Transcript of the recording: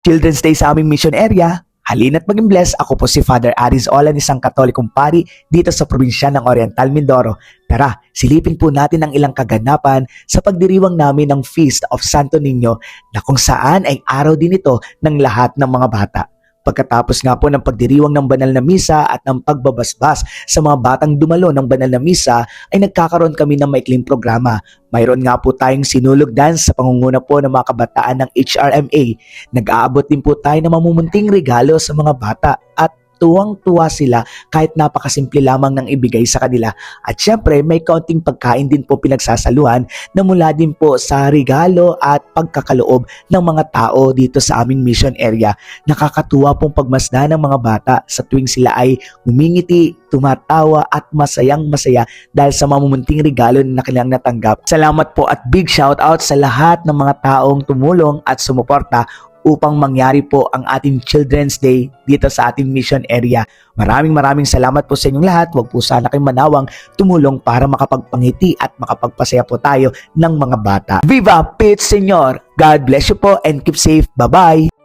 Children's Day sa aming mission area. Halina't maging blessed. Ako po si Father Aris Olan, isang Katolikong pari dito sa probinsya ng Oriental Mindoro. Tara, silipin po natin ang ilang kaganapan sa pagdiriwang namin ng Feast of Santo Niño na kung saan ay araw din ito ng lahat ng mga bata. Pagkatapos nga po ng pagdiriwang ng banal na misa at ng pagbabasbas sa mga batang dumalo ng banal na misa ay nagkakaroon kami ng maikling programa. Mayroon nga po tayong sinulog dance sa pangunguna po ng mga kabataan ng HRMA. Nag-aabot din po tayo ng mamumunting regalo sa mga bata at tuwang-tuwa sila kahit napakasimple lamang ng ibigay sa kanila. At syempre, may kaunting pagkain din po pinagsasaluhan na mula din po sa regalo at pagkakaloob ng mga tao dito sa aming mission area. Nakakatuwa pong pagmasdan ng mga bata sa tuwing sila ay humingiti, tumatawa at masayang-masaya dahil sa mamumunting regalo na kanilang natanggap. Salamat po at big shout out sa lahat ng mga taong tumulong at sumuporta upang mangyari po ang ating Children's Day dito sa ating mission area. Maraming salamat po sa inyong lahat. Huwag po sana kayong manawang tumulong para makapagpangiti at makapagpasaya po tayo ng mga bata. Viva Pete Senyor! God bless you po and keep safe. Bye-bye!